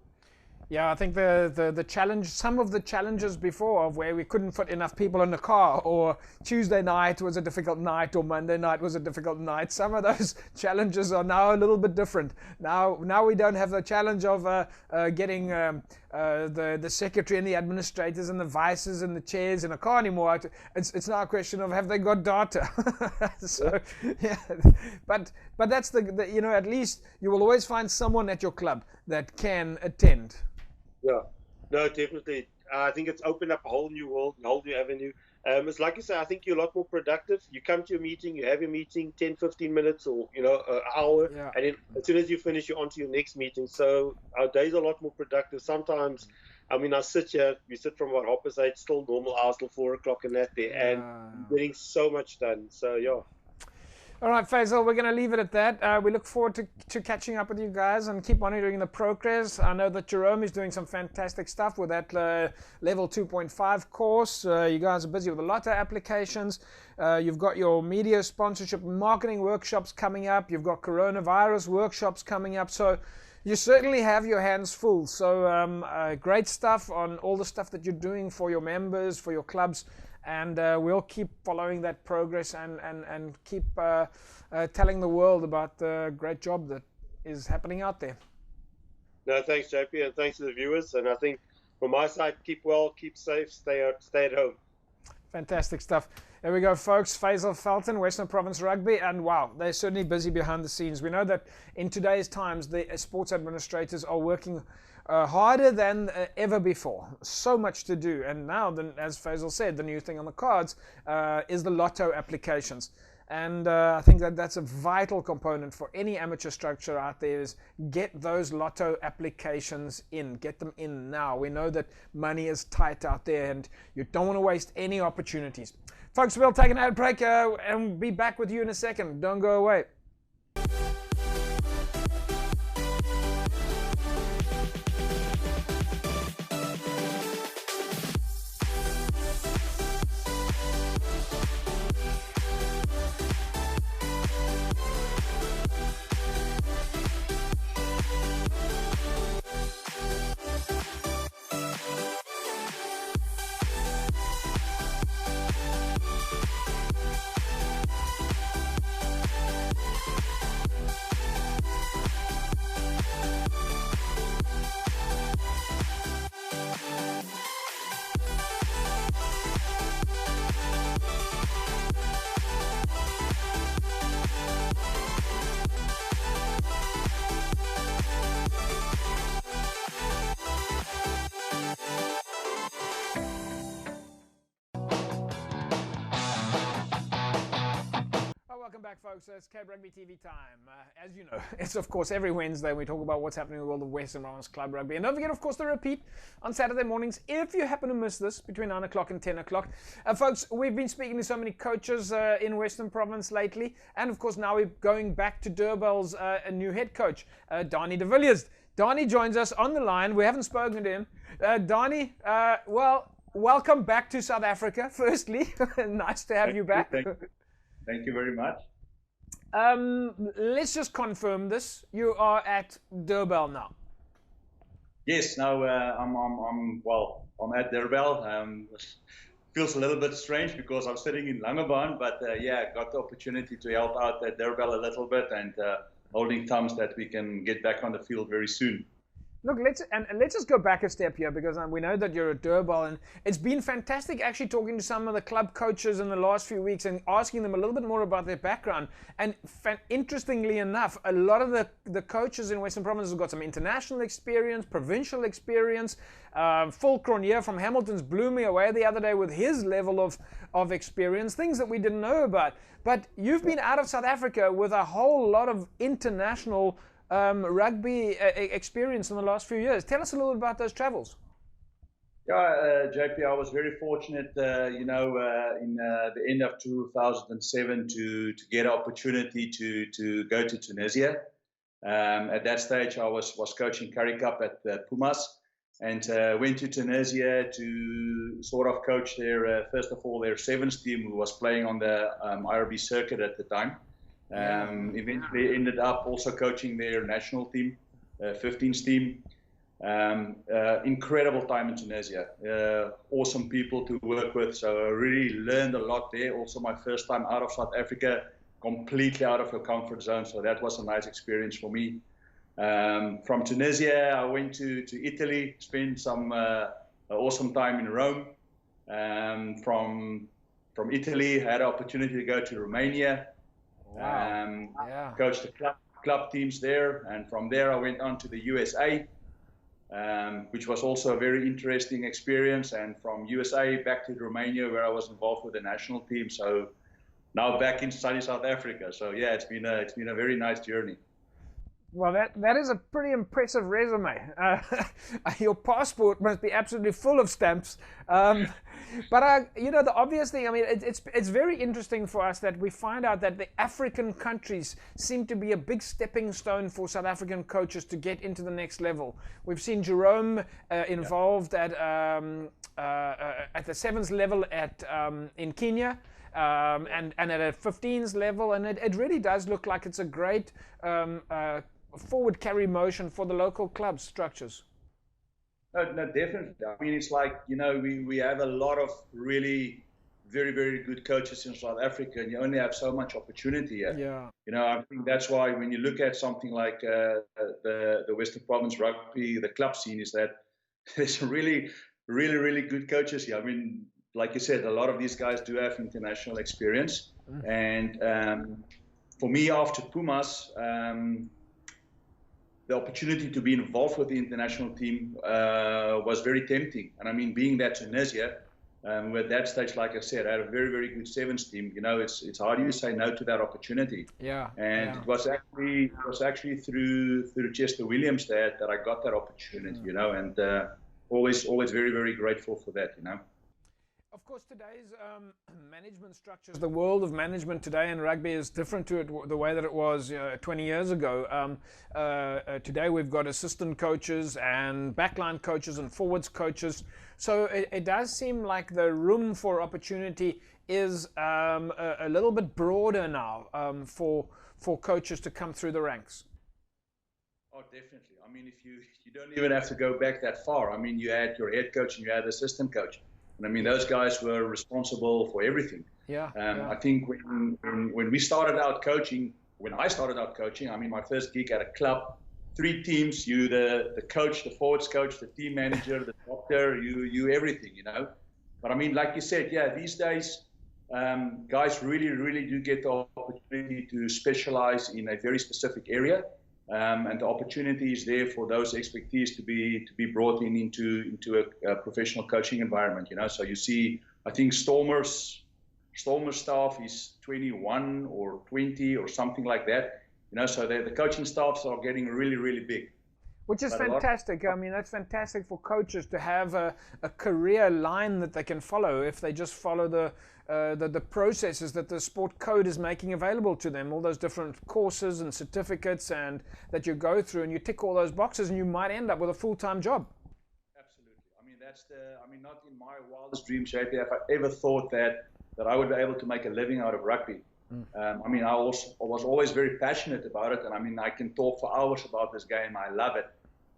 Yeah, I think the challenge, some of the challenges before, of where we couldn't fit enough people in the car, or Tuesday night was a difficult night, or Monday night was a difficult night, some of those challenges are now a little bit different. Now we don't have the challenge of getting the secretary and the administrators and the vices and the chairs in a car anymore. It's now a question of, have they got data? So yeah, but that's the at least you will always find someone at your club that can attend. Yeah, no, definitely. I think it's opened up a whole new world, a whole new avenue. It's like you say, I think you're a lot more productive. You come to a meeting, you have your meeting, 10, 15 minutes or, an hour. Yeah. And then as soon as you finish, you're on to your next meeting. So our days are a lot more productive. Sometimes, I sit here, we sit from about 8:30, still normal hours till 4 o'clock and that there. And getting so much done. So, yeah. All right, Faisal, we're going to leave it at that. We look forward to catching up with you guys and keep monitoring the progress. I know that Jerome is doing some fantastic stuff with that level 2.5 course. You guys are busy with a lot of applications. You've got your media sponsorship and marketing workshops coming up. You've got coronavirus workshops coming up. So you certainly have your hands full. So great stuff on all the stuff that you're doing for your members, for your clubs. And we'll keep following that progress and keep telling the world about the great job that is happening out there. No, thanks, JP, and thanks to the viewers. And I think from my side, keep well, keep safe, stay at home. Fantastic stuff. There we go, folks. Faisal Felton, Western Province Rugby, and wow, they're certainly busy behind the scenes. We know that in today's times, the sports administrators are working harder than ever before. So much to do. And now, as Faisal said, the new thing on the cards is the lotto applications. And I think that that's a vital component for any amateur structure out there, is get those lotto applications in, get them in now. We know that money is tight out there and you don't want to waste any opportunities. Folks, we'll take an ad break and be back with you in a second. Don't go away. Welcome back, folks. It's Cape Rugby TV time. As you know, it's of course every Wednesday we talk about what's happening in the world of Western Province Club Rugby. And don't forget, of course, the repeat on Saturday mornings if you happen to miss this between 9 o'clock and 10 o'clock. Folks, we've been speaking to so many coaches in Western Province lately. And of course, now we're going back to Durbal's new head coach, Donnie de Villiers. Donnie joins us on the line. We haven't spoken to him. Donnie, well, welcome back to South Africa, firstly. Nice to have you back. Thank you very much. Let's just confirm this. You are at Durbal now. Yes. Now I'm at Durbal. Feels a little bit strange because I'm sitting in Langebaan, but yeah, got the opportunity to help out at Durbal a little bit, and holding thumbs that we can get back on the field very soon. Look, let's just go back a step here, because we know that you're at Durbal, and it's been fantastic actually talking to some of the club coaches in the last few weeks and asking them a little bit more about their background. And interestingly enough, a lot of the coaches in Western Province have got some international experience, provincial experience. Fulcron here from Hamilton's blew me away the other day with his level of experience, things that we didn't know about. But you've been out of South Africa with a whole lot of international rugby experience in the last few years. Tell us a little bit about those travels. Yeah, JP, I was very fortunate, in the end of 2007 to get an opportunity to go to Tunisia. At that stage, I was coaching Currie Cup at Pumas, and went to Tunisia to sort of coach their, first of all, their sevens team, who was playing on the IRB circuit at the time. Eventually ended up also coaching their national team, 15s team. Incredible time in Tunisia. Awesome people to work with. So I really learned a lot there. Also my first time out of South Africa, completely out of your comfort zone. So that was a nice experience for me. From Tunisia, I went to Italy, spent some awesome time in Rome. From Italy, had an opportunity to go to Romania. Wow. Coached the club teams there, and from there I went on to the USA, which was also a very interesting experience, and from USA back to Romania, where I was involved with the national team. So now back in sunny South Africa. So yeah, it's been a very nice journey. Well, that is a pretty impressive resume. Your passport must be absolutely full of stamps. But the obvious thing, I mean, it's very interesting for us that we find out that the African countries seem to be a big stepping stone for South African coaches to get into the next level. We've seen Jerome involved at the sevens level in Kenya. And at a 15s level, and it really does look like it's a great forward carry motion for the local club structures. No, definitely. I mean, it's like, we have a lot of really very, very good coaches in South Africa, and you only have so much opportunity here. Yeah. I think that's why when you look at something like the Western Province Rugby, the club scene, is that there's really, really, really good coaches here. I mean, like you said, a lot of these guys do have international experience. And for me, after Pumas, the opportunity to be involved with the international team was very tempting. And I mean, being that Tunisia At that stage, like I said, I had a very, very good sevens team. You know, it's how do you say no to that opportunity? Yeah. And it was actually through Chester Williams that I got that opportunity. You know, and always very, very grateful for that. You know. Of course, today's management structures, the world of management today in rugby is different to the way that it was 20 years ago. Today we've got assistant coaches and backline coaches and forwards coaches. So it does seem like the room for opportunity is a little bit broader now for coaches to come through the ranks. Oh, definitely. I mean, if you don't even have to go back that far. I mean, you had your head coach and you had the assistant coach. And I mean, those guys were responsible for everything. Yeah. I think when we started out coaching, when I started out coaching, I mean, my first gig at a club, 3 teams, you the coach, the forwards coach, the team manager, the doctor, you everything, you know. But I mean, like you said, yeah, these days, guys really do get the opportunity to specialize in a very specific area. And the opportunity is there for those expertise to be brought into a professional coaching environment, you know. So you see, I think Stormer's staff is 21 or 20 or something like that, you know. So the coaching staffs are getting really big. Which is fantastic. I mean, that's fantastic for coaches to have a career line that they can follow if they just follow the processes that the sport code is making available to them, all those different courses and certificates and that you go through, and you tick all those boxes and you might end up with a full-time job. Absolutely. I mean, not in my wildest dreams, JP, if I ever thought that I would be able to make a living out of rugby. I mean, I was always very passionate about it, and I mean, I can talk for hours about this game. I love it,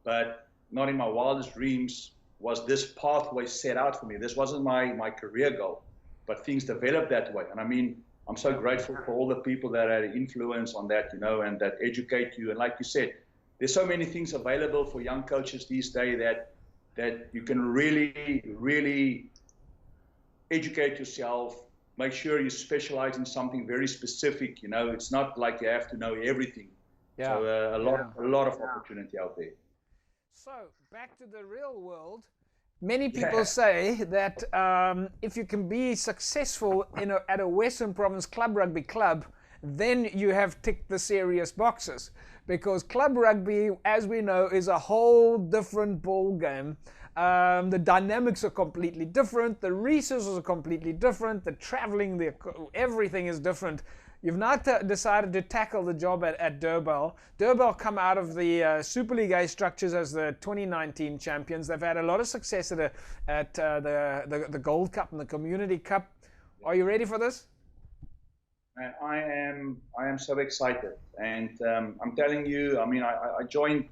but not in my wildest dreams was this pathway set out for me. This wasn't my career goal, but things developed that way. And I mean, I'm so grateful for all the people that had influence on that, you know, and that educate you. And like you said, there's so many things available for young coaches these days that you can really educate yourself. Make sure you specialize in something very specific. You know, it's not like you have to know everything. Yeah. So a lot of opportunity out there. So back to the real world. Many people say that if you can be successful at a Western Province club rugby club, then you have ticked the serious boxes. Because club rugby, as we know, is a whole different ball game. The dynamics are completely different. The resources are completely different. The traveling, everything is different. You've now decided to tackle the job at Durban. Durban come out of the Super League A structures as the 2019 champions. They've had a lot of success at the Gold Cup and the Community Cup. Are you ready for this? I am so excited, and I'm telling you, I mean, I joined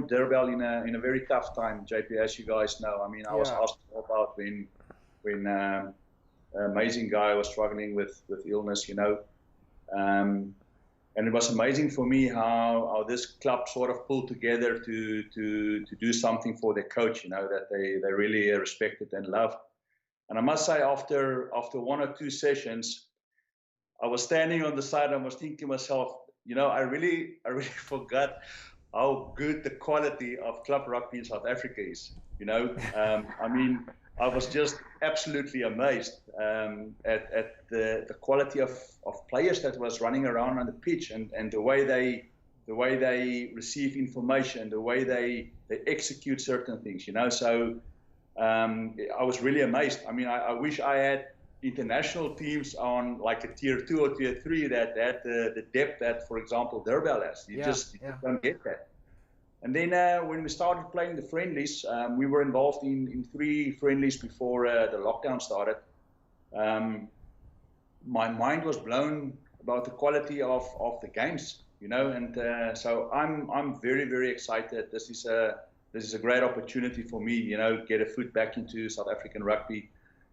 Durban in a very tough time, JP, as you guys know. I mean, I was asked to help out when an amazing guy was struggling with illness, you know. And it was amazing for me how this club sort of pulled together to do something for their coach, you know, that they really respected and loved. And I must say, after 1 or 2 sessions, I was standing on the side and was thinking to myself, you know, I really forgot how good the quality of club rugby in South Africa is. You know, I mean, I was just absolutely amazed at the quality of players that was running around on the pitch, and the way they receive information, the way they execute certain things. You know, so I was really amazed. I mean, I wish I had international teams on like a tier 2 or tier 3 that had the depth that, for example, Durban has. You just don't get that. And then when we started playing the friendlies, we were involved in 3 friendlies before the lockdown started. My mind was blown about the quality of the games, you know, and so I'm very excited. This is a great opportunity for me, you know, get a foot back into South African rugby.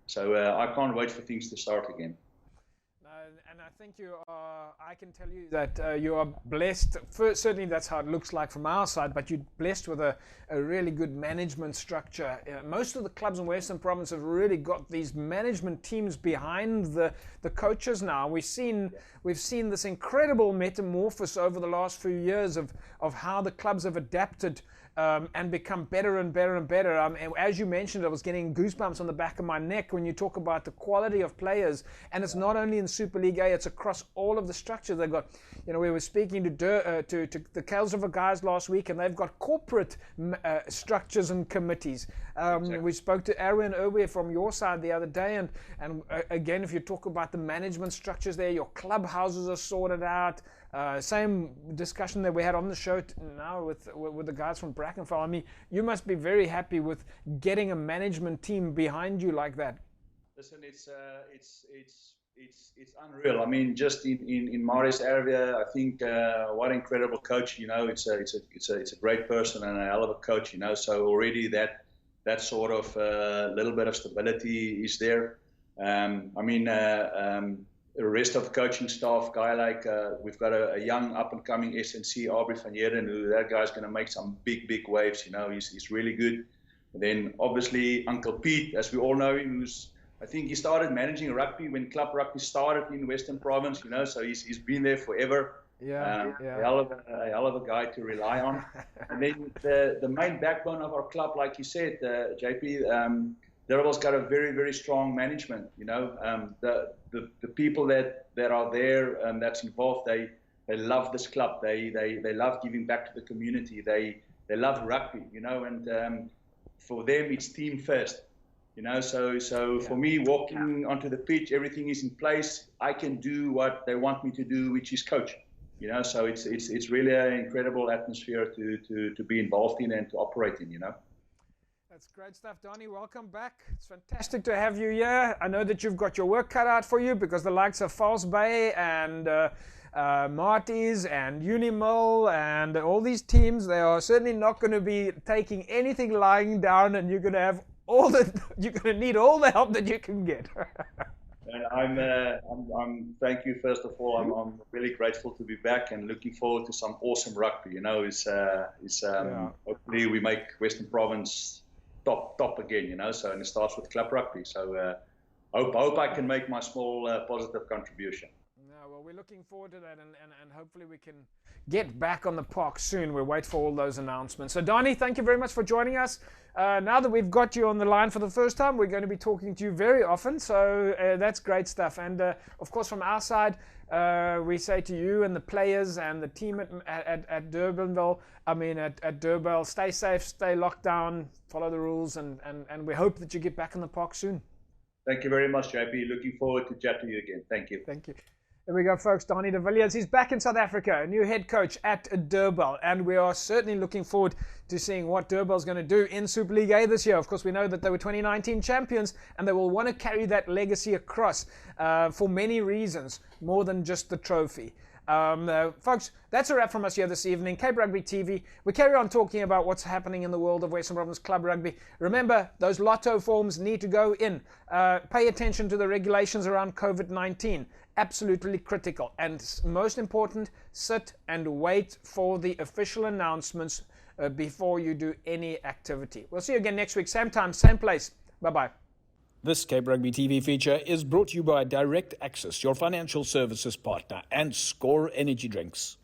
So I can't wait for things to start again. And I think I can tell you that you are blessed. Certainly that's how it looks like from our side, but you're blessed with a really good management structure. Most of the clubs in Western Province have really got these management teams behind the coaches now. We've seen this incredible metamorphosis over the last few years of how the clubs have adapted and become better and better and better. And as you mentioned, I was getting goosebumps on the back of my neck when you talk about the quality of players. And it's not only in Super League A, it's across all of the structures they've got. We were speaking to the Kuilsriver guys last week, and they've got corporate structures and committees. Exactly. We spoke to Erwin Erwe from your side the other day, and again, if you talk about the management structures there, your clubhouses are sorted out. Same discussion that we had on the show now with the guys from Brackenfell. I mean, you must be very happy with getting a management team behind you like that. Listen, it's unreal. I mean, just in Marius area, I think what an incredible coach. It's a great person and a hell of a coach. So already that sort of little bit of stability is there. The rest of the coaching staff, guy like we've got a young up and coming SNC, Aubrey van Heerden, who that guy's going to make some big waves. He's really good. And then obviously Uncle Pete, as we all know him, I think he started managing rugby when club rugby started in Western Province. So he's been there forever. Yeah. A hell of a guy to rely on. And then the main backbone of our club, like you said, JP. Durbal's got a very, very strong management. The people that are there that's involved, they love this club. They love giving back to the community. They love rugby. And for them it's team first. So for me, walking onto the pitch, everything is in place. I can do what they want me to do, which is coach. So it's really an incredible atmosphere to be involved in and to operate in. That's great stuff, Donnie. Welcome back. It's fantastic to have you here. I know that you've got your work cut out for you because the likes of False Bay and Marty's and Unimil and all these teams, they are certainly not going to be taking anything lying down, and you're going to have you're going to need all the help that you can get. And I'm thank you first of all. I'm really grateful to be back and looking forward to some awesome rugby. Hopefully we make Western Province top again. So, and it starts with club rugby. So hope I can make my small positive contribution. Well, we're looking forward to that, and hopefully we can get back on the park soon. We'll wait for all those announcements. So Donnie, thank you very much for joining us. Now that we've got you on the line for the first time, we're going to be talking to you very often. So that's great stuff. And of course, from our side, we say to you and the players and the team at Durbanville, at Durban, stay safe, stay locked down, follow the rules, and we hope that you get back in the park soon. Thank you very much, JP. Looking forward to chatting to you again. Thank you. Thank you. There we go, folks. Donnie de Villiers. He's back in South Africa, a new head coach at Durban, and we are certainly looking forward to seeing what Durban's going to do in Super League A this year. Of course, we know that they were 2019 champions, and they will want to carry that legacy across for many reasons, more than just the trophy. Folks, that's a wrap from us here this evening. Cape Rugby TV. We carry on talking about what's happening in the world of Western Province Club Rugby. Remember, those lotto forms need to go in. Pay attention to the regulations around COVID-19. Absolutely critical. And most important, sit and wait for the official announcements before you do any activity. We'll see you again next week. Same time, same place. Bye-bye. This Cape Rugby TV feature is brought to you by Direct Access, your financial services partner, and Score Energy Drinks.